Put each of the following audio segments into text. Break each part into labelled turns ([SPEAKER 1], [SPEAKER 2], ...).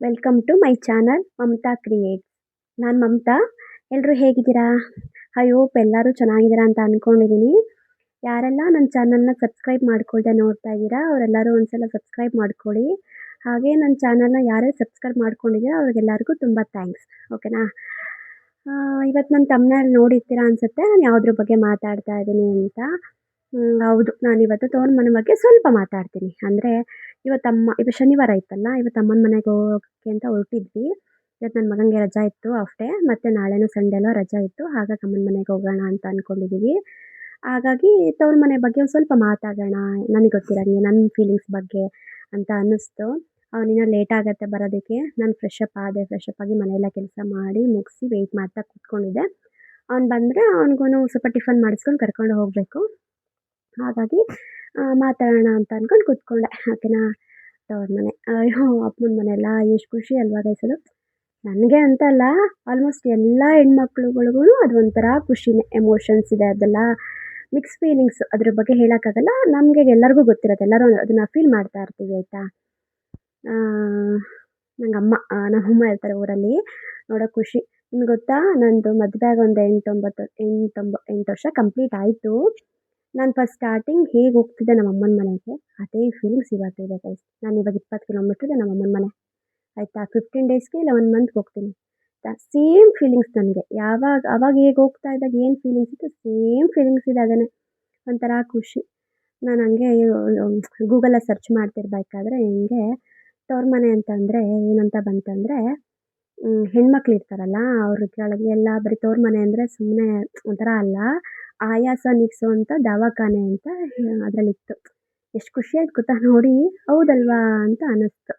[SPEAKER 1] Welcome to my channel Mamata creates. ನಾನು ಮಮತಾ. ಎಲ್ಲರೂ ಹೇಗಿದ್ದೀರಾ? ಐ ಹೋಪ್ ಎಲ್ಲರೂ ಚೆನ್ನಾಗಿದ್ದೀರಾ ಅಂತ ಅಂದ್ಕೊಂಡಿದ್ದೀನಿ. ಯಾರೆಲ್ಲ ನನ್ನ ಚಾನಲ್ನ ಸಬ್ಸ್ಕ್ರೈಬ್ ಮಾಡ್ಕೊಳ್ದೆ ನೋಡ್ತಾ ಇದ್ದೀರಾ ಅವರೆಲ್ಲರೂ ಒಂದ್ಸಲ ಸಬ್ಸ್ಕ್ರೈಬ್ ಮಾಡ್ಕೊಳ್ಳಿ. ಹಾಗೆ ನನ್ನ ಚಾನಲ್ನ ಯಾರ್ಯಾರು ಸಬ್ಸ್ಕ್ರೈಬ್ ಮಾಡ್ಕೊಂಡಿದ್ದೀರಾ ಅವ್ರಿಗೆಲ್ಲರಿಗೂ ತುಂಬ ಥ್ಯಾಂಕ್ಸ್. ಓಕೆನಾ? ಇವತ್ತು ನನ್ನ ತಮ್ಮನಲ್ಲಿ ನೋಡಿರ್ತೀರಾ ಅನಿಸುತ್ತೆ ನಾನು ಯಾವುದ್ರ ಬಗ್ಗೆ ಮಾತಾಡ್ತಾ ಇದ್ದೀನಿ ಅಂತ. ಹೌದು, ನಾನಿವತ್ತು ತವ್ರ ಮನೆ ಬಗ್ಗೆ ಸ್ವಲ್ಪ ಮಾತಾಡ್ತೀನಿ. ಅಂದರೆ ಇವತ್ತು ಶನಿವಾರ ಇತ್ತಲ್ಲ, ಇವತ್ತು ಅಮ್ಮನ ಮನೆಗೆ ಹೋಗೋಕ್ಕೆ ಅಂತ ಹೊರಟಿದ್ವಿ. ಇವತ್ತು ನನ್ನ ಮಗನಿಗೆ ರಜಾ ಇತ್ತು, ಹಾಫ್ ಡೇ. ಮತ್ತು ನಾಳೆನೂ ಸಂಡೇ ಅಲ್ವಾ, ರಜಾ ಇತ್ತು. ಹಾಗಾಗಿ ಅಮ್ಮನ ಮನೆಗೆ ಹೋಗೋಣ ಅಂತ ಅಂದ್ಕೊಂಡಿದ್ದೀವಿ. ಹಾಗಾಗಿ ತವ್ರ ಮನೆ ಬಗ್ಗೆ ಒಂದು ಸ್ವಲ್ಪ ಮಾತಾಡೋಣ, ನನಗೆ ಗೊತ್ತಿರೋಂಗೆ ನನ್ನ ಫೀಲಿಂಗ್ಸ್ ಬಗ್ಗೆ ಅಂತ ಅನ್ನಿಸ್ತು. ಅವನಿನ್ನ ಲೇಟ್ ಆಗುತ್ತೆ ಬರೋದಕ್ಕೆ. ನಾನು ಫ್ರೆಶ್ ಅಪ್ ಆಗಿ ಮನೆಯೆಲ್ಲ ಕೆಲಸ ಮಾಡಿ ಮುಗಿಸಿ ವೆಯ್ಟ್ ಮಾಡ್ತಾ ಕೂತ್ಕೊಂಡಿದ್ದೆ. ಅವ್ನು ಬಂದರೆ ಅವ್ನಿಗೂ ಸ್ವಲ್ಪ ಟಿಫನ್ ಮಾಡಿಸ್ಕೊಂಡು ಕರ್ಕೊಂಡು ಹೋಗಬೇಕು. ಹಾಗಾಗಿ ಮಾತಾಡೋಣ ಅಂತ ಅಂದ್ಕೊಂಡು ಕೂತ್ಕೊಂಡೆ. ಓಕೆನಾ? ತವ್ರ ಮನೆ, ಅಯ್ಯೋ ಅಪ್ಪನ ಮನೆ ಎಲ್ಲ ಎಷ್ಟು ಖುಷಿ ಅಲ್ವಾ ಗೈಸಲು. ನನಗೆ ಅಂತ ಅಲ್ಲ, ಆಲ್ಮೋಸ್ಟ್ ಎಲ್ಲ ಹೆಣ್ಮಕ್ಳುಗಳಿಗೂ ಅದು ಒಂಥರ ಖುಷಿನೇ, ಎಮೋಷನ್ಸ್ ಇದೆ, ಅದೆಲ್ಲ ಮಿಕ್ಸ್ ಫೀಲಿಂಗ್ಸ್. ಅದ್ರ ಬಗ್ಗೆ ಹೇಳೋಕ್ಕಾಗಲ್ಲ. ನಮಗೆ ಎಲ್ಲರಿಗೂ ಗೊತ್ತಿರುತ್ತೆ, ಎಲ್ಲರೂ ಅದನ್ನು ಫೀಲ್ ಮಾಡ್ತಾ ಇರ್ತೀವಿ. ಆಯಿತಾ? ನಮ್ಮಮ್ಮ ಇರ್ತಾರೆ ಊರಲ್ಲಿ, ನೋಡೋ ಖುಷಿ. ನಿಮ್ಗೆ ಗೊತ್ತಾ, ನಂದು ಮದುವೆ ಆಗಿ ಒಂದು 8 ವರ್ಷ ಕಂಪ್ಲೀಟ್ ಆಯಿತು. ನಾನು ಫಸ್ಟ್ ಸ್ಟಾರ್ಟಿಂಗ್ ಹೇಗೆ ಹೋಗ್ತಿದ್ದೆ ನಮ್ಮಮ್ಮನ ಮನೆಗೆ, ಅದೇ ಫೀಲಿಂಗ್ಸ್ ಇವತ್ತಿದೆ ಗೈಸ್. ನಾನು ಇವಾಗ 20 ಕಿಲೋಮೀಟ್ರ್ ಇದೆ ನಮ್ಮಮ್ಮನ ಮನೆ. ಆಯಿತಾ? 15 ಡೇಸ್ಗೆ ಇಲ್ಲ 1 ಮಂತ್ಗೆ ಹೋಗ್ತೀನಿ. ಸೇಮ್ ಫೀಲಿಂಗ್ಸ್ ನನಗೆ. ಅವಾಗ ಹೇಗೆ ಹೋಗ್ತಾ ಇದ್ದಾಗ ಏನು ಫೀಲಿಂಗ್ಸ್ ಇತ್ತು, ಸೇಮ್ ಫೀಲಿಂಗ್ಸ್ ಇದೆ. ಅದನ್ನೇ ಒಂಥರ ಖುಷಿ. ನಾನು ಹಂಗೆ ಗೂಗಲಲ್ಲಿ ಸರ್ಚ್ ಮಾಡ್ತಿರ್ಬೇಕಾದ್ರೆ ಹಿಂಗೆ ತವ್ರ ಮನೆ ಅಂತಂದರೆ ಏನಂತ ಬಂತಂದರೆ, ಹೆಣ್ಮಕ್ಳು ಇರ್ತಾರಲ್ಲ ಅವ್ರಿಗೆ ಎಲ್ಲ ಬರೀ ತವ್ರ ಮನೆ ಅಂದರೆ ಸುಮ್ಮನೆ ಒಂಥರ ಅಲ್ಲ, ಆಯಾಸ ನೀಗಿಸೋವಂಥ ದವಾಖಾನೆ ಅಂತ ಅದರಲ್ಲಿತ್ತು. ಎಷ್ಟು ಖುಷಿ ಆಯ್ತು ಗೊತ್ತಾ ನೋಡಿ, ಹೌದಲ್ವಾ ಅಂತ ಅನ್ನಿಸ್ತು.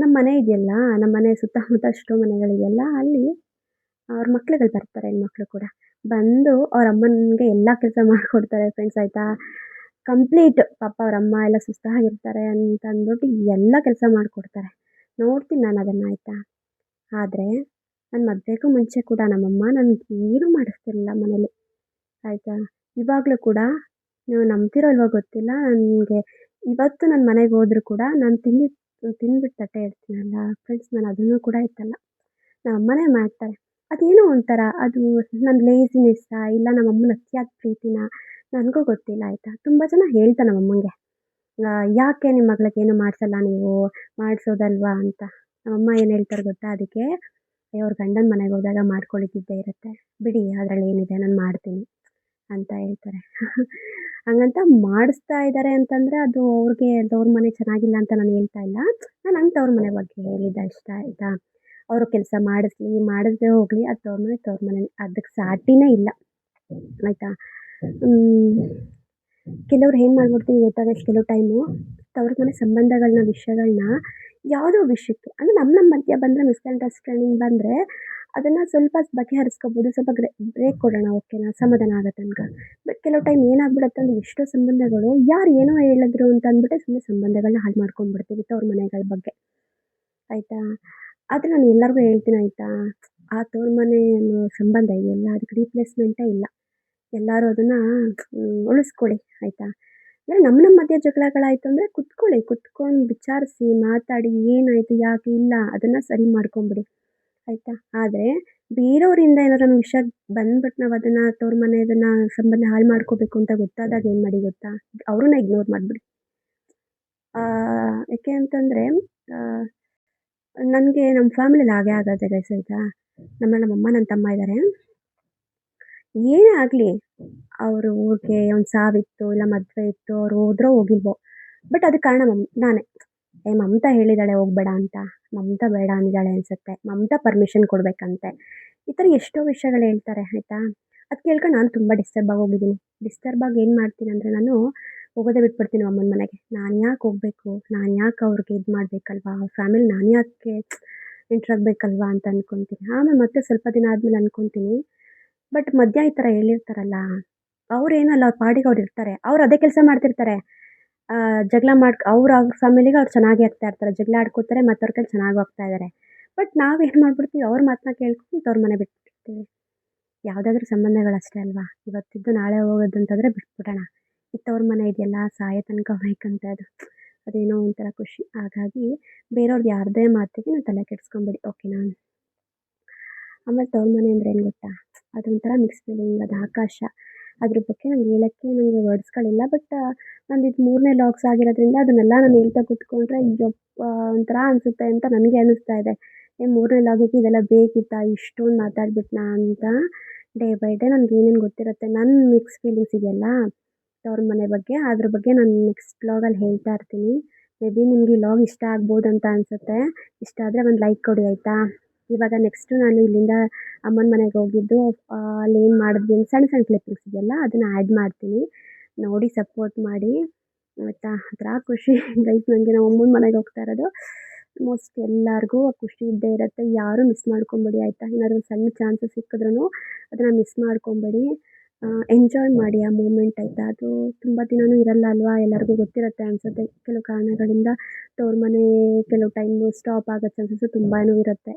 [SPEAKER 1] ನಮ್ಮ ಮನೆ ಇದೆಯಲ್ಲ, ನಮ್ಮ ಮನೆ ಸುತ್ತಮುತ್ತ ಅಷ್ಟು ಮನೆಗಳಿದೆಯಲ್ಲ, ಅಲ್ಲಿ ಅವ್ರ ಮಕ್ಳುಗಳು ಬರ್ತಾರೆ, ಹೆಣ್ಮಕ್ಳು ಕೂಡ ಬಂದು ಅವ್ರ ಅಮ್ಮನಿಗೆ ಎಲ್ಲ ಕೆಲಸ ಮಾಡಿಕೊಡ್ತಾರೆ ಫ್ರೆಂಡ್ಸ್. ಆಯಿತಾ? ಕಂಪ್ಲೀಟ್ ಪಾಪ ಅವ್ರ ಅಮ್ಮ ಎಲ್ಲ ಸುಸ್ತಾಗಿರ್ತಾರೆ ಅಂತ ಅಂದ್ಬಿಟ್ಟು ಎಲ್ಲ ಕೆಲಸ ಮಾಡಿಕೊಡ್ತಾರೆ. ನೋಡ್ತೀನಿ ನಾನು ಅದನ್ನು. ಆಯಿತಾ? ಆದರೆ ನನ್ನ ಮದುವೆಗೂ ಮುಂಚೆ ಕೂಡ ನಮ್ಮಮ್ಮ ನನಗೇನು ಮಾಡಿಸ್ತಿರಲಿಲ್ಲ ಮನೇಲಿ. ಆಯಿತಾ? ಇವಾಗಲೂ ಕೂಡ ನೀವು ನಂಬ್ತಿರೋ ಇಲ್ವೋ ಗೊತ್ತಿಲ್ಲ, ನನಗೆ ಇವತ್ತು ನನ್ನ ಮನೆಗೆ ಹೋದರೂ ಕೂಡ ನಾನು ತಿಂದ್ಬಿಟ್ಟು ತಟ್ಟೆ ಇಡ್ತೀನಲ್ಲ ಫ್ರೆಂಡ್ಸ್, ನಾನು ಅದನ್ನು ಕೂಡ ಎತ್ತಲ್ಲ. ನಮ್ಮಮ್ಮನೇ ಮಾಡ್ತಾರೆ. ಅದೇನೋ ಒಂಥರ, ಅದು ನನ್ನ ಲೇಸಿನೆಸ್ಸಾ ಇಲ್ಲ ನಮ್ಮಮ್ಮನ ಅತಿಯಾದ ಪ್ರೀತಿನ ನನಗೂ ಗೊತ್ತಿಲ್ಲ. ಆಯಿತಾ? ತುಂಬ ಜನ ಹೇಳ್ತಾರೆ ನಮ್ಮಮ್ಮಂಗೆ, ಯಾಕೆ ನಿಮ್ಮ ಮಗಳಿಗೇನು ಮಾಡಿಸಲ್ಲ ನೀವು, ಮಾಡಿಸೋದಲ್ವಾ ಅಂತ. ನಮ್ಮಮ್ಮ ಏನು ಹೇಳ್ತಾರೆ ಗೊತ್ತಾ ಅದಕ್ಕೆ, ಅವ್ರ ಗಂಡನ ಮನೆಗೆ ಹೋದಾಗ ಮಾಡ್ಕೊಳ್ಳಿದ್ದೇ ಇರುತ್ತೆ ಬಿಡಿ, ಅದರಲ್ಲಿ ಏನಿದೆ, ನಾನು ಮಾಡ್ತೀನಿ ಅಂತ ಹೇಳ್ತಾರೆ. ಹಂಗಂತ ಮಾಡಿಸ್ತಾ ಇದ್ದಾರೆ ಅಂತಂದರೆ ಅದು ಅವ್ರಿಗೆ ತವ್ರ ಮನೆ ಚೆನ್ನಾಗಿಲ್ಲ ಅಂತ ನಾನು ಹೇಳ್ತಾ ಇಲ್ಲ. ನಾನು ನನ್ನ ತವ್ರ ಮನೆ ಬಗ್ಗೆ ಹೇಳಿದ್ದೆ ಅಷ್ಟೇ. ಆಯಿತಾ? ಅವರು ಕೆಲಸ ಮಾಡಿಸದೇ ಹೋಗಲಿ, ಅದು ತವ್ರ ಮನೆ ಅದಕ್ಕೆ ಸಾಟಿನೇ ಇಲ್ಲ. ಆಯಿತಾ? ಕೆಲವ್ರು ಏನು ಮಾಡ್ಬಿಡ್ತೀವಿ ಗೊತ್ತಾಗಷ್ಟು, ಕೆಲವು ಟೈಮು ತವ್ರ ಮನೆ ವಿಷಯಗಳನ್ನ ಯಾವುದೋ ವಿಷಯಕ್ಕೆ ಅಂದರೆ ನಮ್ಮ ಮಧ್ಯ ಬಂದರೆ ಮಿಸ್ಅಂಡರ್ಸ್ಟ್ಯಾಂಡಿಂಗ್ ಬಂದರೆ ಅದನ್ನು ಸ್ವಲ್ಪ ಬಗೆಹರಿಸ್ಕೋಬೋದು, ಸ್ವಲ್ಪ ಬ್ರೇಕ್ ಕೊಡೋಣ, ಓಕೆನಾ, ಸಮಾಧಾನ ಆಗುತ್ತೆ ತನಕ. ಬಟ್ ಕೆಲವು ಟೈಮ್ ಏನಾಗ್ಬಿಡುತ್ತೆ ಅಂದರೆ ಎಷ್ಟೋ ಸಂಬಂಧಗಳು ಯಾರು ಏನೋ ಹೇಳಿದ್ರು ಅಂತ ಅಂದ್ಬಿಟ್ಟು ಸುಮ್ಮನೆ ಸಂಬಂಧಗಳನ್ನ ಹಾಳು ಮಾಡ್ಕೊಂಡ್ಬಿಡ್ತೀವಿ ತವ್ರ ಮನೆಗಳ ಬಗ್ಗೆ. ಆಯಿತಾ? ಆದರೆ ನಾನು ಎಲ್ಲರಿಗೂ ಹೇಳ್ತೀನಿ, ಆಯಿತಾ, ಆ ತವ್ರ ಮನೆ ಅನ್ನೋ ಸಂಬಂಧ ಇದೆಯಲ್ಲ, ಅದಕ್ಕೆ ರೀಪ್ಲೇಸ್ಮೆಂಟೇ ಇಲ್ಲ. ಎಲ್ಲರೂ ಅದನ್ನು ಉಳಿಸ್ಕೊಳ್ಳಿ. ಆಯಿತಾ? ಅಂದರೆ ನಮ್ಮ ಮಧ್ಯೆ ಜಗಳಗಳಾಯಿತು ಅಂದರೆ ಕುತ್ಕೊಂಡು ವಿಚಾರಿಸಿ ಮಾತಾಡಿ, ಏನಾಯಿತು ಯಾಕೆ ಇಲ್ಲ ಅದನ್ನು ಸರಿ ಮಾಡ್ಕೊಂಬಿಡಿ. ಆಯಿತಾ? ಆದರೆ ಬೇರೆಯವರಿಂದ ಏನಾದ್ರು ಒಂದು ವಿಷಯ ಬಂದ್ಬಿಟ್ಟು ನಾವು ಅದನ್ನು ತವ್ರ ಮನೆ ಅದನ್ನು ಸಂಬಂಧ ಹಾಳು ಮಾಡ್ಕೋಬೇಕು ಅಂತ ಗೊತ್ತಾದಾಗ ಏನು ಮಾಡಿ ಗೊತ್ತಾ, ಅವ್ರನ್ನ ಇಗ್ನೋರ್ ಮಾಡಿಬಿಡಿ. ಯಾಕೆ ಅಂತಂದರೆ ನನಗೆ ನಮ್ಮ ಫ್ಯಾಮಿಲಿಲಿ ಹಾಗೆ ಆಗೋದೆ ಗೈಸ್. ಆಯಿತಾ? ನಮ್ಮಮ್ಮ ನನ್ನ ತಮ್ಮ ಇದ್ದಾರೆ. ಏನೇ ಆಗಲಿ, ಅವರು ಊರಿಗೆ ಒಂದು ಸಾವಿತ್ತು ಇಲ್ಲ ಮದುವೆ ಇತ್ತು, ಅವ್ರು ಹೋದ್ರೋ ಹೋಗಿಲ್ವೋ, ಬಟ್ ಅದಕ್ಕೆ ಕಾರಣ ನಾನೇ. ಮಮತಾ ಹೇಳಿದ್ದಾಳೆ ಹೋಗ್ಬೇಡ ಅಂತ, ಮಮತಾ ಬೇಡ ಅಂದಿದ್ದಾಳೆ ಅನಿಸುತ್ತೆ, ಮಮತಾ ಪರ್ಮಿಷನ್ ಕೊಡಬೇಕಂತೆ, ಈ ಥರ ಎಷ್ಟೋ ವಿಷಯಗಳು ಹೇಳ್ತಾರೆ. ಆಯಿತಾ? ಅದು ಕೇಳ್ಕೊಂಡು ನಾನು ತುಂಬ ಡಿಸ್ಟರ್ಬ್ ಆಗೋಗಿದ್ದೀನಿ. ಏನು ಮಾಡ್ತೀನಿ ಅಂದರೆ, ನಾನು ಹೋಗೋದೇ ಬಿಟ್ಬಿಡ್ತೀನಿ ಅಮ್ಮನ ಮನೆಗೆ. ನಾನು ಯಾಕೆ ಹೋಗಬೇಕು, ನಾನು ಯಾಕೆ ಅವ್ರಿಗೆ ಇದು ಮಾಡಬೇಕಲ್ವಾ, ಅವ್ರ ಫ್ಯಾಮಿಲಿ ನಾನು ಯಾಕೆ ಎಂಟ್ರಾಗಬೇಕಲ್ವಾ ಅಂತ ಅಂದ್ಕೊತೀನಿ. ಆಮೇಲೆ ಮತ್ತೆ ಸ್ವಲ್ಪ ದಿನ ಆದಮೇಲೆ ಅಂದ್ಕೊತೀನಿ, ಬಟ್ ಮಧ್ಯ ಈ ಥರ ಹೇಳಿರ್ತಾರಲ್ಲ, ಅವ್ರೇನಲ್ಲ ಅವ್ರ ಪಾಡಿಗೆ ಅವ್ರು ಇರ್ತಾರೆ, ಅವ್ರು ಅದೇ ಕೆಲಸ ಮಾಡ್ತಿರ್ತಾರೆ. ಜಗಳ ಅವ್ರ ಫ್ಯಾಮಿಲಿಗೆ ಅವ್ರು ಚೆನ್ನಾಗಿ ಆಗ್ತಾ ಇರ್ತಾರೆ, ಜಗಳ ಆಡ್ಕೋತಾರೆ, ಮತ್ತು ಅವ್ರ ಕೈಲಿ ಚೆನ್ನಾಗಿ ಹೋಗ್ತಾ ಇದ್ದಾರೆ. ಬಟ್ ನಾವೇನು ಮಾಡ್ಬಿಡ್ತೀವಿ, ಅವ್ರ ಮಾತನ್ನ ಕೇಳ್ಕೊಂಡು ತವ್ರ ಮನೆ ಬಿಟ್ಬಿಡ್ತೀವಿ. ಯಾವುದಾದ್ರೂ ಸಂಬಂಧಗಳು ಅಷ್ಟೇ ಅಲ್ವಾ, ಇವತ್ತಿದ್ದು ನಾಳೆ ಹೋಗೋದು ಅಂತಂದರೆ ಬಿಟ್ಬಿಡೋಣ. ತವ್ರ ಮನೆ ಇದೆಯಲ್ಲ, ಸಾಯೋ ತನಕ ಬೇಕಂತೆ ಅದು. ಅದೇನೋ ಒಂಥರ ಖುಷಿ. ಹಾಗಾಗಿ ಬೇರೆಯವ್ರದ್ದು ಯಾರದೇ ಮಾತಿಗೆ ನೀವು ತಲೆ ಕೆಡಿಸ್ಕೊಂಬೇಡಿ, ಓಕೆನಾ? ಆಮೇಲೆ ತವ್ರ ಮನೆ ಅಂದರೆ ಏನು ಗೊತ್ತಾ, ಅದೊಂಥರ ಮಿಕ್ಸ್ ಫೀಲಿಂಗ್, ಅದು ಆಕಾಶ. ಅದ್ರ ಬಗ್ಗೆ ನಂಗೆ ಹೇಳೋಕ್ಕೆ ನನಗೆ ವರ್ಡ್ಸ್ಗಳಿಲ್ಲ. ಬಟ್ ನಂದು ಇದು 3ನೇ ಲಾಗ್ಸ್ ಆಗಿರೋದ್ರಿಂದ ಅದನ್ನೆಲ್ಲ ನಾನು ಹೇಳ್ತಾ ಕೂತ್ಕೊಂಡ್ರೆ ಯಪ್ಪ ಒಂಥರ ಅನಿಸುತ್ತೆ ಅಂತ ನನಗೆ ಅನ್ನಿಸ್ತಾ ಇದೆ. 3ನೇ ಲಾಗಿಗೆ ಇದೆಲ್ಲ ಬೇಕಿತ್ತಾ, ಇಷ್ಟೊಂದು ಮಾತಾಡ್ಬಿಟ್ನಾ ಅಂತ. ಡೇ ಬೈ ಡೇ ನನಗೆ ಏನೇನು ಗೊತ್ತಿರುತ್ತೆ, ನನ್ನ ಮಿಕ್ಸ್ ಫೀಲಿಂಗ್ಸ್ ಇದೆಯಲ್ಲ ತವ್ರ ಮನೆ ಬಗ್ಗೆ, ಅದ್ರ ಬಗ್ಗೆ ನಾನು ನೆಕ್ಸ್ಟ್ ವ್ಲಾಗಲ್ಲಿ ಹೇಳ್ತಾ ಇರ್ತೀನಿ. ಮೇ ಬಿ ನಿಮಗೆ ಈ ವ್ಲಾಗ್ ಇಷ್ಟ ಆಗ್ಬೋದು ಅಂತ ಅನಿಸುತ್ತೆ. ಇಷ್ಟ ಆದರೆ ಒಂದು ಲೈಕ್ ಕೊಡಿ ಆಯಿತಾ? ಇವಾಗ ನೆಕ್ಸ್ಟು ನಾನು ಇಲ್ಲಿಂದ ಅಮ್ಮನ ಮನೆಗೆ ಹೋಗಿದ್ದು ಅಲ್ಲಿ ಏನು ಮಾಡಿದ್ವಿ ಅಂತ ಸಣ್ಣ ಸಣ್ಣ ಕ್ಲಿಪ್ಪಿಂಗ್ಸ್ ಇದೆಯಲ್ಲ ಅದನ್ನು ಆ್ಯಡ್ ಮಾಡ್ತೀನಿ, ನೋಡಿ ಸಪೋರ್ಟ್ ಮಾಡಿ ಆಯಿತಾ? ಒಂಥರ ಖುಷಿ ಗೈಸ್ ನನಗೆ. ನಾವು ಅಮ್ಮನ ಮನೆಗೆ ಹೋಗ್ತಾ ಇರೋದು ಮೋಸ್ಟ್ ಎಲ್ಲರಿಗೂ ಖುಷಿ ಇದ್ದೇ ಇರುತ್ತೆ. ಯಾರೂ ಮಿಸ್ ಮಾಡ್ಕೊಬೇಡಿ ಆಯಿತಾ? ಏನಾದರೂ ಸಣ್ಣ ಚಾನ್ಸಸ್ ಸಿಕ್ಕಿದ್ರೂ ಅದನ್ನು ಮಿಸ್ ಮಾಡ್ಕೊಬೇಡಿ. ಎಂಜಾಯ್ ಮಾಡಿ ಆ ಮೂಮೆಂಟ್ ಆಯಿತಾ? ಅದು ತುಂಬ ದಿನವೂ ಇರಲ್ಲ ಅಲ್ವಾ, ಎಲ್ಲರಿಗೂ ಗೊತ್ತಿರುತ್ತೆ ಅನಿಸುತ್ತೆ. ಕೆಲವು ಕಾರಣಗಳಿಂದ ತವ್ರ ಮನೆ ಕೆಲವು ಟೈಮು ಸ್ಟಾಪ್ ಆಗೋ ಚಾನ್ಸಸ್ಸು ತುಂಬಾ ಇರುತ್ತೆ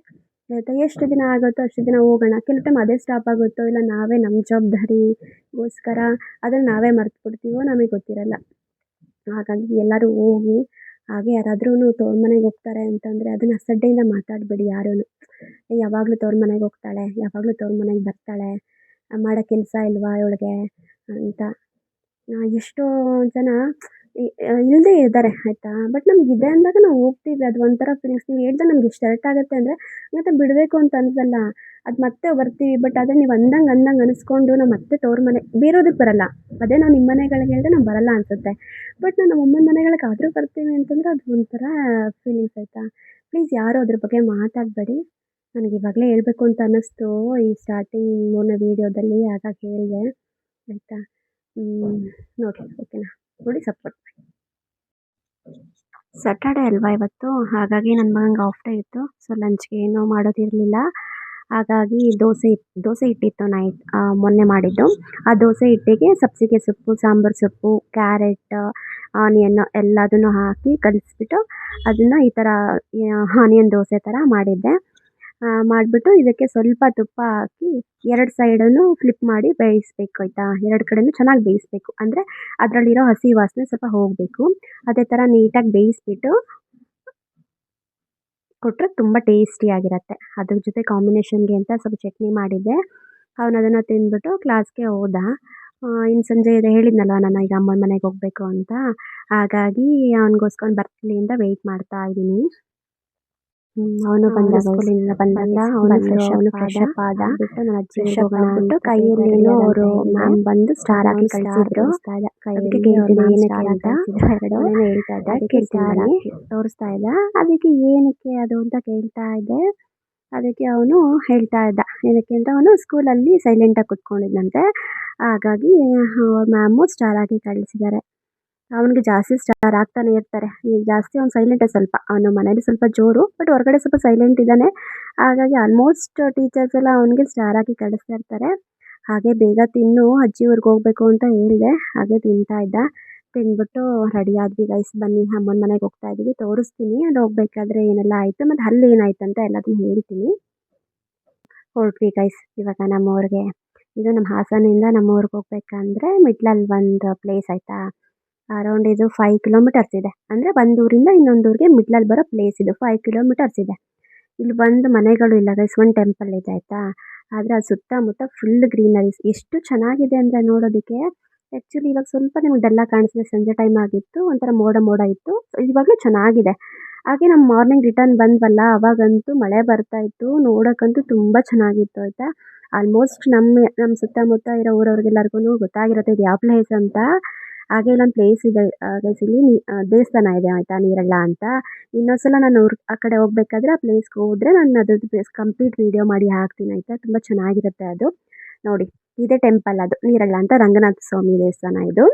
[SPEAKER 1] ಆಯಿತಾ? ಎಷ್ಟು ದಿನ ಆಗುತ್ತೋ ಅಷ್ಟು ದಿನ ಹೋಗೋಣ. ಕೆಲವು ಟೈಮ್ ಅದೇ ಸ್ಟಾಪ್ ಆಗುತ್ತೋ, ಇಲ್ಲ ನಾವೇ ನಮ್ಮ ಜವಾಬ್ದಾರಿಗೋಸ್ಕರ ಅದನ್ನು ನಾವೇ ಮರ್ತು ಬಿಡ್ತೀವೋ ನಮಗೆ ಗೊತ್ತಿರಲ್ಲ. ಹಾಗಾಗಿ ಎಲ್ಲರೂ ಹೋಗಿ, ಹಾಗೆ ಯಾರಾದ್ರೂ ತವ್ರ ಮನೆಗೆ ಹೋಗ್ತಾರೆ ಅಂತಂದರೆ ಅದನ್ನು ಅಸಡ್ಡೆಯಿಂದ ಮಾತಾಡಬೇಡಿ ಯಾರೂ. ಯಾವಾಗಲೂ ತವ್ರ ಮನೆಗೆ ಹೋಗ್ತಾಳೆ, ಯಾವಾಗಲೂ ತವ್ರ ಮನೆಗೆ ಬರ್ತಾಳೆ, ಮಾಡೋ ಕೆಲಸ ಇಲ್ವಾ ಇವಳಿಗೆ ಅಂತ ಎಷ್ಟೋ ಜನ ಇಲ್ಲದೇ ಇದ್ದಾರೆ ಆಯಿತಾ? ಬಟ್ ನಮ್ಗೆ ಇದೆ ಅಂದಾಗ ನಾವು ಹೋಗ್ತೀವಿ. ಅದು ಒಂಥರ ಫೀಲಿಂಗ್ಸ್. ನೀವು ಹೇಳ್ದಾಗ ನಮ್ಗೆ ಎಷ್ಟು ಹರ್ಟ್ ಆಗುತ್ತೆ ಅಂದರೆ ಮತ್ತೆ ಬಿಡಬೇಕು ಅಂತ ಅನ್ಸಲ್ಲ, ಅದು ಮತ್ತೆ ಬರ್ತೀವಿ. ಬಟ್ ಅದೇ ನೀವು ಅಂದಂಗೆ ಅನಿಸ್ಕೊಂಡು ನಾವು ಮತ್ತೆ ತವ್ರ ಮನೆ ಬೇರೋದಕ್ಕೆ ಬರಲ್ಲ. ಅದೇ ನಾವು ನಿಮ್ಮ ಮನೆಗಳಿಗೆ ಹೇಳಿದ್ರೆ ನಾವು ಬರಲ್ಲ ಅನಿಸುತ್ತೆ. ಬಟ್ ನಾವು ನಮ್ಮ ಅಮ್ಮನ ಮನೆಗಳಿಗೆ ಆದರೂ ಬರ್ತೀವಿ ಅಂತಂದರೆ ಅದು ಒಂಥರ ಫೀಲಿಂಗ್ಸ್ ಆಯಿತಾ? ಪ್ಲೀಸ್ ಯಾರೂ ಅದ್ರ ಬಗ್ಗೆ ಮಾತಾಡಬೇಡಿ. ನನಗೆ ಇವಾಗಲೇ ಹೇಳಬೇಕು ಅಂತ ಅನ್ನಿಸ್ತು ಈ ಸ್ಟಾರ್ಟಿಂಗ್ 3ನೇ ವೀಡಿಯೋದಲ್ಲಿ, ಹಾಗಾಗಿ ಹೇಳಿದೆ ಆಯಿತಾ? ನೋಡಿ ಓಕೆನಾ? ನೋಡಿ ಸಪೋರ್ಟ್ ಮಾಡಿ. ಸ್ಯಾಟರ್ಡೆ ಅಲ್ವಾ ಇವತ್ತು, ಹಾಗಾಗಿ ನನ್ನ ಮಗಂಗೆ ಆಫ್ ಡೇ ಇತ್ತು. ಸೊ ಲಂಚ್ಗೆ ಏನೂ ಮಾಡೋದಿರಲಿಲ್ಲ. ಹಾಗಾಗಿ ದೋಸೆ ಹಿಟ್ಟಿತ್ತು ಮೊನ್ನೆ ಮಾಡಿದ್ದು. ಆ ದೋಸೆ ಹಿಟ್ಟಿಗೆ ಸಬ್ಬಸಿಗೆ ಸೊಪ್ಪು, ಸಾಂಬಾರು ಸೊಪ್ಪು, ಕ್ಯಾರೆಟ್, ಆನಿಯನ್ ಎಲ್ಲದನ್ನು ಹಾಕಿ ಕಲಿಸ್ಬಿಟ್ಟು ಅದನ್ನು ಈ ಥರ ಆನಿಯನ್ ದೋಸೆ ಥರ ಮಾಡಿದ್ದೆ. ಮಾಡಿಬಿಟ್ಟು ಇದಕ್ಕೆ ಸ್ವಲ್ಪ ತುಪ್ಪ ಹಾಕಿ 2 ಸೈಡನ್ನು ಫ್ಲಿಪ್ ಮಾಡಿ ಬೇಯಿಸಬೇಕು ಆಯಿತಾ? 2 ಕಡೆನೂ ಚೆನ್ನಾಗಿ ಬೇಯಿಸಬೇಕು. ಅಂದರೆ ಅದರಲ್ಲಿರೋ ಹಸಿ ವಾಸನೆ ಸ್ವಲ್ಪ ಹೋಗಬೇಕು. ಅದೇ ಥರ ನೀಟಾಗಿ ಬೇಯಿಸ್ಬಿಟ್ಟು ಕೊಟ್ಟರೆ ತುಂಬ ಟೇಸ್ಟಿಯಾಗಿರುತ್ತೆ. ಅದ್ರ ಜೊತೆ ಕಾಂಬಿನೇಷನ್ಗೆ ಅಂತ ಸ್ವಲ್ಪ ಚಟ್ನಿ ಮಾಡಿದ್ದೆ. ಅವನು ಅದನ್ನು ತಿಂದ್ಬಿಟ್ಟು ಕ್ಲಾಸ್ಗೆ ಹೋದ. ಇನ್ನು ಸಂಜೆ ಇದೆ ಹೇಳಿದ್ನಲ್ವ ನಾನು ಈಗ ಅಮ್ಮನ ಮನೆಗೆ ಹೋಗಬೇಕು ಅಂತ, ಹಾಗಾಗಿ ಅವನಿಗೋಸ್ಕರ ಬರ್ತ್ಡೇ ಅಂತ ವೆಯ್ಟ್ ಮಾಡ್ತಾ ಇದ್ದೀನಿ. ಅವನು ಬಂದ, ಸ್ಕೂಲಿಂದ ಬಂದ, ಅವನು ಫ್ರೆಶ್ ಅಪ್ ಆದ. ನನ್ನ ಅಜ್ಜಿ ಹೋಗೋಣ ಅಂದ್ಬಿಟ್ಟು ಕೈಯಲ್ಲಿ ಅವರು ಮ್ಯಾಮ್ ಬಂದು ಸ್ಟಾರ್ ಹಾಕಿ ಕಳಿಸಿದ್ರು. ಅದಕ್ಕೆ ಕೇಳ್ತಿದ್ದೆ ಏನಕ್ಕೆ ಅಂತ, ಹೇಳ್ತಾ ಇದ್ದ, ಕೇಳ್ತಿದ್ದಾನೆ, ತೋರಿಸ್ತಾ ಇದ್ದ. ಅದಕ್ಕೆ ಏನಕ್ಕೆ ಅದು ಅಂತ ಕೇಳ್ತಾ ಇದ್ದೆ. ಅದಕ್ಕೆ ಅವನು ಹೇಳ್ತಾ ಇದ್ದ ಏನಕ್ಕೆ ಅಂತ. ಅವನು ಸ್ಕೂಲಲ್ಲಿ ಸೈಲೆಂಟಾಗಿ ಕುತ್ಕೊಂಡಿದ್ದಂತೆ, ಹಾಗಾಗಿ ಮ್ಯಾಮು ಸ್ಟಾರ್ ಹಾಕಿ ಕಳಿಸಿದ್ದಾರೆ. ಅವನಿಗೆ ಜಾಸ್ತಿ ಸ್ಟಾರ್ ಆಗ್ತಾನೆ ಇರ್ತಾರೆ. ಈಗ ಜಾಸ್ತಿ ಅವ್ನು ಸೈಲೆಂಟೇ ಸ್ವಲ್ಪ. ಅವನು ಮನೇಲಿ ಸ್ವಲ್ಪ ಜೋರು, ಬಟ್ ಹೊರಗಡೆ ಸ್ವಲ್ಪ ಸೈಲೆಂಟ್ ಇದ್ದಾನೆ. ಹಾಗಾಗಿ ಆಲ್ಮೋಸ್ಟ್ ಟೀಚರ್ಸ್ ಎಲ್ಲ ಅವನಿಗೆ ಸ್ಟಾರ್ ಹಾಕಿ ಕಳಿಸ್ತಾ ಇರ್ತಾರೆ. ಹಾಗೆ ಬೇಗ ತಿನ್ನು, ಅಜ್ಜಿ ಊರಿಗೆ ಹೋಗಬೇಕು ಅಂತ ಹೇಳಿದೆ. ಹಾಗೆ ತಿಂತಾ ಇದ್ದ. ತಿಂದ್ಬಿಟ್ಟು ರೆಡಿ ಆದ್ವಿ ಗೈಸ್, ಬನ್ನಿ ಅಮ್ಮನ ಮನೆಗೆ ಹೋಗ್ತಾ ಇದ್ದೀವಿ, ತೋರಿಸ್ತೀನಿ. ಅಲ್ಲಿ ಹೋಗ್ಬೇಕಾದ್ರೆ ಏನೆಲ್ಲ ಆಯಿತು ಮತ್ತು ಅಲ್ಲಿ ಏನಾಯ್ತು ಅಂತ ಎಲ್ಲದನ್ನು ಹೇಳ್ತೀನಿ. ಹೊರಟ್ವಿ ಗೈಸ್ ಇವಾಗ ನಮ್ಮ ಊರಿಗೆ. ಇದು ನಮ್ಮ ಹಾಸನಿಂದ ನಮ್ಮ ಊರಿಗೆ ಹೋಗ್ಬೇಕಂದ್ರೆ ಮಿಡ್ಲಲ್ಲಿ ಒಂದು ಪ್ಲೇಸ್ ಆಯಿತಾ? ಅರೌಂಡ್ ಇದು 5 ಕಿಲೋಮೀಟರ್ಸ್ ಇದೆ. ಅಂದರೆ ಒಂದು ಊರಿಂದ ಇನ್ನೊಂದು ಊರಿಗೆ ಮಿಡ್ಲಲ್ಲಿ ಬರೋ ಪ್ಲೇಸ್ ಇದು. 5 ಕಿಲೋಮೀಟರ್ಸ್ ಇದೆ. ಇಲ್ಲಿ ಬಂದು ಮನೆಗಳು ಇಲ್ಲ ಗೈಸ್, ಒಂದು ಟೆಂಪಲ್ ಇದೆ ಆಯಿತಾ? ಆದರೆ ಅದು ಸುತ್ತಮುತ್ತ ಫುಲ್ ಗ್ರೀನರೀಸ್. ಎಷ್ಟು ಚೆನ್ನಾಗಿದೆ ಅಂದರೆ ನೋಡೋದಕ್ಕೆ. ಆ್ಯಕ್ಚುಲಿ ಇವಾಗ ಸ್ವಲ್ಪ ನಿಮ್ಗೆ ಡಲ್ಲಾಗಿ ಕಾಣಿಸಿದೆ, ಸಂಜೆ ಟೈಮ್ ಆಗಿತ್ತು, ಒಂಥರ ಮೋಡ ಇತ್ತು. ಇವಾಗಲೂ ಚೆನ್ನಾಗಿದೆ. ಹಾಗೆ ನಮ್ಮ ಮಾರ್ನಿಂಗ್ ರಿಟರ್ನ್ ಬಂದ್ವಲ್ಲ, ಅವಾಗಂತೂ ಮಳೆ ಬರ್ತಾ ಇತ್ತು. ನೋಡೋಕ್ಕಂತೂ ತುಂಬ ಚೆನ್ನಾಗಿತ್ತು ಆಯಿತಾ? ಆಲ್ಮೋಸ್ಟ್ ನಮ್ಮ ಸುತ್ತಮುತ್ತ ಇರೋ ಊರವ್ರಿಗೆಲ್ಲರಿಗೂ ಗೊತ್ತಾಗಿರುತ್ತೆ ಇದು ಯಾವ ಪ್ಲೇಸ್ ಅಂತ. ಹಾಗೆ ಇಲ್ಲೊಂದು ಪ್ಲೇಸ್ ಇದೆ ಗೈಸ್, ಇಲ್ಲಿ ದೇವಸ್ಥಾನ ಇದೆ ಆಯಿತಾ, ನೀರಳ್ಳ ಅಂತ. ಇನ್ನೊಂದ್ಸಲ ನಾನು ಆ ಕಡೆ ಹೋಗ್ಬೇಕಾದ್ರೆ ಆ ಪ್ಲೇಸ್ಗೆ ಹೋದರೆ ನಾನು ಅದ್ರದ್ದು ಪ್ಲೇಸ್ ಕಂಪ್ಲೀಟ್ ವೀಡಿಯೋ ಮಾಡಿ ಹಾಕ್ತೀನಿ ಆಯಿತಾ? ತುಂಬ ಚೆನ್ನಾಗಿರುತ್ತೆ ಅದು. ನೋಡಿ ಇದೇ ಟೆಂಪಲ್, ಅದು ನೀರಳ್ಳ ಅಂತ, ರಂಗನಾಥ ಸ್ವಾಮಿ ದೇವಸ್ಥಾನ ಇದು.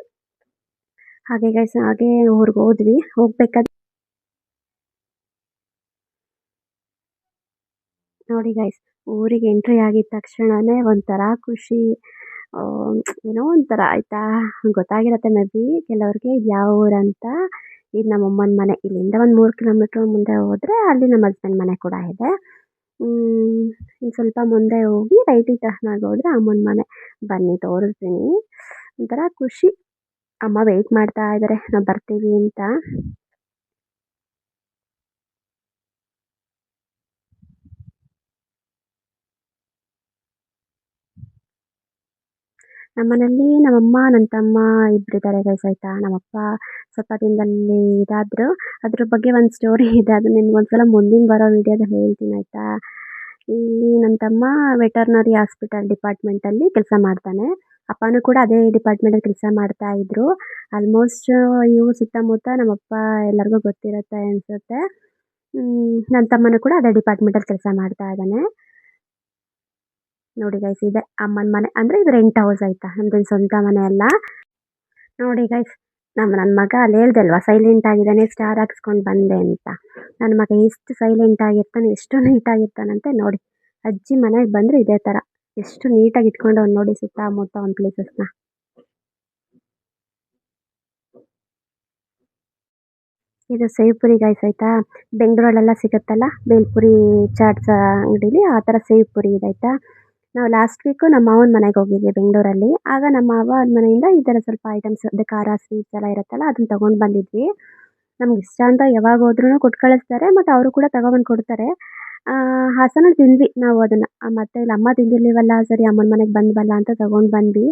[SPEAKER 1] ಹಾಗೆ ಗೈಸ್ ಹಾಗೆ ಊರಿಗೆ ಹೋದ್ವಿ. ಹೋಗ್ಬೇಕಾದ್ರೆ ನೋಡಿ ಗೈಸ್, ಊರಿಗೆ ಎಂಟ್ರಿ ಆಗಿದ ತಕ್ಷಣವೇ ಒಂಥರ ಖುಷಿ, ಏನೋ ಒಂಥರ ಆಯಿತಾ? ಗೊತ್ತಾಗಿರುತ್ತೆ ಮೇ ಬಿ ಕೆಲವ್ರಿಗೆ ಇದು ಯಾವ ಊರಂತ. ಇದು ನಮ್ಮ ಅಮ್ಮನ ಮನೆ. ಇಲ್ಲಿಂದ ಒಂದು 3 ಕಿಲೋಮೀಟ್ರ್ ಮುಂದೆ ಹೋದರೆ ಅಲ್ಲಿ ನಮ್ಮ ಹಸ್ಬೆಂಡ್ ಮನೆ ಕೂಡ ಇದೆ. ಇನ್ನು ಸ್ವಲ್ಪ ಮುಂದೆ ಹೋಗಿ ರೈಟಿಗೆ ಟರ್ನ್ ಆಗಿ ಹೋದರೆ ಅಮ್ಮನ ಮನೆ. ಬನ್ನಿ ತೋರಿಸ್ತೀನಿ. ಒಂಥರ ಖುಷಿ. ಅಮ್ಮ ವೆಯ್ಟ್ ಮಾಡ್ತಾ ಇದ್ದಾರೆ ನಾವು ಬರ್ತೀವಿ ಅಂತ. ನಮ್ಮನೇಲಿ ನಮ್ಮಮ್ಮ ನನ್ನ ತಮ್ಮ ಇಬ್ಬರಿದ್ದಾರೆ ಗೈಸ್ ಆಯಿತಾ. ನಮ್ಮಪ್ಪ ಸ್ವಲ್ಪ ದಿನದಲ್ಲಿ ಇದಾದರು. ಅದ್ರ ಬಗ್ಗೆ ಒಂದು ಸ್ಟೋರಿ ಇದೆ, ಅದು ನಿಮ್ಗೆ ಒಂದ್ಸಲ ಮುಂದಿನ ಬರೋ ವಿಡಿಯೋದಲ್ಲಿ ಹೇಳ್ತೀನಿ ಆಯಿತಾ. ಇಲ್ಲಿ ನನ್ನ ತಮ್ಮ ವೆಟರ್ನರಿ ಹಾಸ್ಪಿಟಲ್ ಡಿಪಾರ್ಟ್ಮೆಂಟಲ್ಲಿ ಕೆಲಸ ಮಾಡ್ತಾನೆ. ಅಪ್ಪನೂ ಕೂಡ ಅದೇ ಡಿಪಾರ್ಟ್ಮೆಂಟಲ್ಲಿ ಕೆಲಸ ಮಾಡ್ತಾ ಇದ್ರು. ಆಲ್ಮೋಸ್ಟ್ ಇವು ಸುತ್ತಮುತ್ತ ನಮ್ಮಪ್ಪ ಎಲ್ಲರಿಗೂ ಗೊತ್ತಿರುತ್ತೆ ಅನಿಸುತ್ತೆ. ನನ್ನ ತಮ್ಮನೂ ಕೂಡ ಅದೇ ಡಿಪಾರ್ಟ್ಮೆಂಟಲ್ಲಿ ಕೆಲಸ ಮಾಡ್ತಾ ಇದ್ದಾನೆ. ನೋಡಿ ಗೈಸ್, ಇದೆ ಅಮ್ಮನ ಮನೆ. ಅಂದರೆ ಇದು ರೆಂಟ್ ಹೌಸ್ ಆಯಿತಾ, ನಮ್ಮದೇನು ಸ್ವಂತ ಮನೆ ಅಲ್ಲ. ನೋಡಿ ಗೈಸ್, ನನ್ನ ಮಗ ಅಲ್ಲಿ ಹೇಳ್ದೆ ಅಲ್ವಾ ಸೈಲೆಂಟ್ ಆಗಿದ್ದಾನೆ, ಸ್ಟಾರ್ ಹಾಕ್ಸ್ಕೊಂಡು ಬಂದೆ ಅಂತ. ನನ್ನ ಮಗ ಎಷ್ಟು ಸೈಲೆಂಟ್ ಆಗಿರ್ತಾನೆ, ಎಷ್ಟು ನೀಟಾಗಿರ್ತಾನಂತೆ. ನೋಡಿ, ಅಜ್ಜಿ ಮನೆಗೆ ಬಂದರೆ ಇದೇ ಥರ ಎಷ್ಟು ನೀಟಾಗಿ ಇಟ್ಕೊಂಡು ಅವ್ನು ನೋಡಿ ಸುತ್ತಮುತ್ತ ಒಂದು ಪ್ಲೇಸಸ್ನ. ಇದು ಸೇವ್ಪುರಿ ಗೈಸ್ ಆಯಿತಾ. ಬೆಂಗಳೂರಲ್ಲೆಲ್ಲ ಸಿಗುತ್ತಲ್ಲ ಬೇಲ್ಪುರಿ ಚಾಟ್ಸ್ ಅಂಗಡೀಲಿ, ಆ ಥರ ಸೇವ್ಪುರಿ ಇದಾಯ್ತಾ. ನಾವು ಲಾಸ್ಟ್ ವೀಕು ನಮ್ಮ ಮಾವನ ಮನೆಗೆ ಹೋಗಿದ್ವಿ ಬೆಂಗಳೂರಲ್ಲಿ. ಆಗ ನಮ್ಮ ಮಾವ ಅವ್ರ ಮನೆಯಿಂದ ಈ ಥರ ಸ್ವಲ್ಪ ಐಟಮ್ಸ್, ಅದೇ ಖಾರ ಸ್ವೀಟ್ಸ್ ಎಲ್ಲ ಇರುತ್ತಲ್ಲ, ಅದನ್ನ ತೊಗೊಂಡು ಬಂದಿದ್ವಿ. ನಮ್ಗೆ ಇಷ್ಟ ಅಂತ ಯಾವಾಗ ಹೋದ್ರೂ ಕೊಟ್ಟು ಕಳಿಸ್ತಾರೆ, ಮತ್ತು ಅವರು ಕೂಡ ತಗೊಬಂದು ಕೊಡ್ತಾರೆ. ಹಾಸನಲ್ಲಿ ತಿಂದ್ವಿ ನಾವು ಅದನ್ನು. ಮತ್ತು ಇಲ್ಲಿ ಅಮ್ಮ ತಿಂದಿರ್ಲಿವಲ್ಲ, ಸರಿ ಅಮ್ಮನ ಮನೆಗೆ ಬಂದ್ವಲ್ಲ ಅಂತ ತೊಗೊಂಡು ಬಂದ್ವಿ.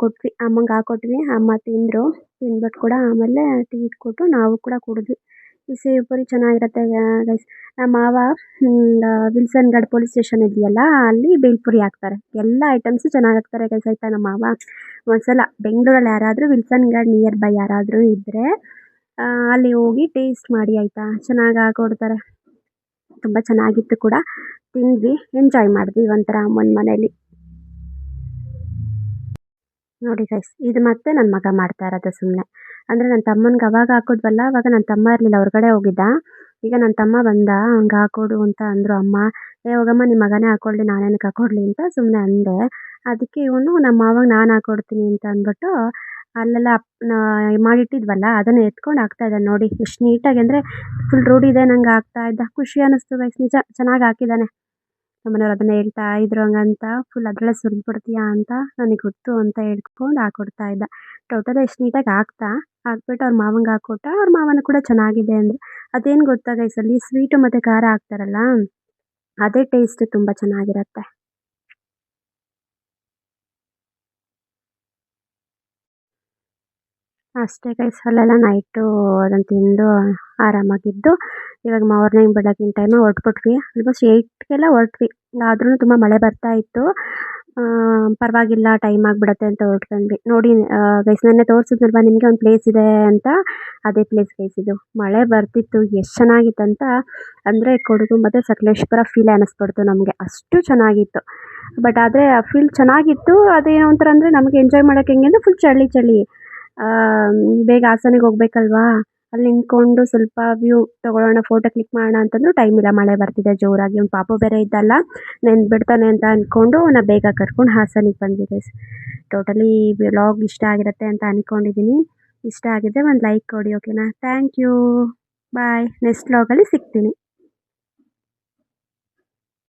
[SPEAKER 1] ಕೊಟ್ವಿ ಅಮ್ಮಂಗೆ ಹಾಕ್ಕೊಟ್ವಿ. ಅಮ್ಮ ತಿಂದರು. ತಿಂದ್ಬಿಟ್ಟು ಕೂಡ ಆಮೇಲೆ ಟೀ ಇಟ್ಕೊಟ್ಟು ನಾವು ಕೂಡ ಕುಡಿದ್ವಿ. ಈ ಸೇವ್ಪುರಿ ಚೆನ್ನಾಗಿರುತ್ತೆ ಗೈಸ್. ನಮ್ಮ ಮಾವ ವಿಲ್ಸನ್ ಘಾಟ್ ಪೊಲೀಸ್ ಸ್ಟೇಷನ್ ಇದೆಯಲ್ಲ, ಅಲ್ಲಿ ಬೇಲ್ಪುರಿ ಹಾಕ್ತಾರೆ. ಎಲ್ಲ ಐಟಮ್ಸು ಚೆನ್ನಾಗಿ ಹಾಕ್ತಾರೆ ಗೈಸ್ ಆಯಿತಾ. ನಮ್ಮ ಮಾವ ಒಂದ್ಸಲ ಬೆಂಗಳೂರಲ್ಲಿ ಯಾರಾದರೂ ವಿಲ್ಸನ್ ಘಾಟ್ ನಿಯರ್ ಬೈ ಯಾರಾದರೂ ಇದ್ದರೆ ಅಲ್ಲಿ ಹೋಗಿ ಟೇಸ್ಟ್ ಮಾಡಿ ಆಯಿತಾ. ಚೆನ್ನಾಗಿ ಹಾಕ್ಕೊಡ್ತಾರೆ. ತುಂಬ ಚೆನ್ನಾಗಿತ್ತು ಕೂಡ. ತಿಂದ್ವಿ, ಎಂಜಾಯ್ ಮಾಡಿದ್ವಿ ಒಂಥರ ಅಮ್ಮನ ಮನೇಲಿ. ನೋಡಿ ಗೈಸ್, ಇದು ಮತ್ತೆ ನನ್ನ ಮಗ ಮಾಡ್ತಾ ಇರೋದು ಸುಮ್ಮನೆ. ಅಂದರೆ ನನ್ನ ತಮ್ಮನಿಗೆ ಅವಾಗ ಹಾಕಿದ್ವಲ್ಲ, ಅವಾಗ ನನ್ನ ತಮ್ಮ ಇರಲಿಲ್ಲ, ಹೊರಗಡೆ ಹೋಗಿದ್ದ. ಈಗ ನನ್ನ ತಮ್ಮ ಬಂದ, ಅವ್ನಿಗೆ ಹಾಕ್ಕೊಡು ಅಂತ ಅಂದರು ಅಮ್ಮ. ಹೋಗಮ್ಮ ನಿಮ್ಮ ಮಗನೇ ಹಾಕ್ಕೊಳ್ಳಿ, ನಾನೇನಕ್ಕೆ ಹಾಕ್ಕೊಡ್ಲಿ ಅಂತ ಸುಮ್ಮನೆ ಅಂದೆ. ಅದಕ್ಕೆ ಇವನು ನಮ್ಮ ಮಾವಾಗ ನಾನು ಹಾಕ್ಕೊಡ್ತೀನಿ ಅಂತ ಅಂದ್ಬಿಟ್ಟು ಅಲ್ಲೆಲ್ಲ ಮಾಡಿಟ್ಟಿದ್ವಲ್ಲ ಅದನ್ನು ಎತ್ಕೊಂಡು ಹಾಕ್ತಾ ಇದ್ದಾನೆ. ನೋಡಿ ಎಷ್ಟು ನೀಟಾಗಿ, ಅಂದರೆ ಫುಲ್ ರೂಢಿ ಇದೆ ನಂಗೆ ಆಗ್ತಾ ಇದ್ದ. ಖುಷಿ ಅನ್ನಿಸ್ತು ಗೈಸ್, ನಿಜ ಚೆನ್ನಾಗಿ ಹಾಕಿದ್ದಾನೆ. ನಮ್ಮನೆಯವ್ರು ಅದನ್ನು ಹೇಳ್ತಾ ಇದ್ರು, ಹಂಗಂತ ಫುಲ್ ಅದರಲ್ಲೇ ಸುರಿದ್ಬಿಡ್ತೀಯಾ ಅಂತ. ನನಗೆ ಗೊತ್ತು ಅಂತ ಹೇಳ್ಕೊಂಡು ಹಾಕ್ಕೊಡ್ತಾ ಇದ್ದ. ಟೋಟಲ್ ಎಷ್ಟು ನೀಟಾಗಿ ಹಾಕ್ಬಿಟ್ಟು ಅವ್ರ ಮಾವಂಗೆ ಹಾಕ್ಕೊಟ್ಟ. ಅವ್ರ ಮಾವನು ಕೂಡ ಚೆನ್ನಾಗಿದೆ ಅಂದರು. ಅದೇನು ಗೊತ್ತಾ ಗೈಸ್, ಅಲ್ಲಿ ಸ್ವೀಟು ಮತ್ತು ಖಾರ ಹಾಕ್ತಾರಲ್ಲ, ಅದೇ ಟೇಸ್ಟ್ ತುಂಬ ಚೆನ್ನಾಗಿರುತ್ತೆ. ಅಷ್ಟೇ ಗೈಸ್, ಅಲ್ಲೆಲ್ಲ ನೈಟು ಅದನ್ನು ತಿಂದು ಆರಾಮಾಗಿದ್ದು ಇವಾಗ ಮಾರ್ನಿಂಗ್ ಬೆಳಗಿನ ಟೈಮು ಹೊರಟ್ಬಿಟ್ವಿ. ಆಲ್ಮೋಸ್ಟ್ 8ಗೆಲ್ಲ ಹೊರಟ್ವಿ. ಆದ್ರೂ ತುಂಬ ಮಳೆ ಬರ್ತಾ ಇತ್ತು. ಪರವಾಗಿಲ್ಲ, ಟೈಮ್ ಆಗಿಬಿಡತ್ತೆ ಅಂತ ಹೊರಟ್ಕೊಂಡ್ವಿ. ನೋಡಿ ಗೈಸ್, ನೆನ್ನೆ ತೋರಿಸಿದ್ನಲ್ವ ನಿಮಗೆ ಒಂದು ಪ್ಲೇಸ್ ಇದೆ ಅಂತ, ಅದೇ ಪ್ಲೇಸ್ ಗೈಸ್ ಇದು. ಮಳೆ ಬರ್ತಿತ್ತು, ಎಷ್ಟು ಚೆನ್ನಾಗಿತ್ತಂತ ಅಂದರೆ ಕೊಡಗು ಮತ್ತು ಸಕಲೇಶಪುರ ಫೀಲ್ ಅನ್ನಿಸ್ಬಿಡ್ತು ನಮಗೆ, ಅಷ್ಟು ಚೆನ್ನಾಗಿತ್ತು. ಬಟ್ ಆದರೆ ಆ ಫೀಲ್ ಚೆನ್ನಾಗಿತ್ತು. ಅದೇನೋ ಒಂಥರ ಅಂದರೆ ನಮಗೆ ಎಂಜಾಯ್ ಮಾಡೋಕ್ಕೆ ಹೆಂಗೆ ಅಂದರೆ ಫುಲ್ ಚಳಿ ಚಳಿ. ಬೇಗ ಹಾಸನಿಗೆ ಹೋಗ್ಬೇಕಲ್ವಾ, ಅಲ್ಲಿ ನಿಂತ್ಕೊಂಡು ಸ್ವಲ್ಪ ವ್ಯೂ ತೊಗೊಳ್ಳೋಣ, ಫೋಟೋ ಕ್ಲಿಕ್ ಮಾಡೋಣ ಅಂತಂದರೂ ಟೈಮ್ ಇಲ್ಲ, ಮಳೆ ಬರ್ತಿದೆ ಜೋರಾಗಿ. ಒಂದು ಪಾಪು ಬೇರೆ ಇದ್ದಲ್ಲ, ನೆನ್ಬಿಡ್ತಾನೆ ಅಂತ ಅಂದ್ಕೊಂಡು ನಾವು ಬೇಗ ಕರ್ಕೊಂಡು ಹಾಸನಿಗೆ ಬಂದ್ವಿ ಗೈಸ್. ಟೋಟಲಿ ಈ ವ್ಲಾಗ್ ಇಷ್ಟ ಆಗಿರುತ್ತೆ ಅಂತ ಅಂದ್ಕೊಂಡಿದ್ದೀನಿ. ಇಷ್ಟ ಆಗಿದೆ ಒಂದು ಲೈಕ್ ಕೊಡಿ, ಓಕೆನಾ. Thank you, bye. ನೆಕ್ಸ್ಟ್ ವ್ಲಾಗಲ್ಲಿ ಸಿಗ್ತೀನಿ.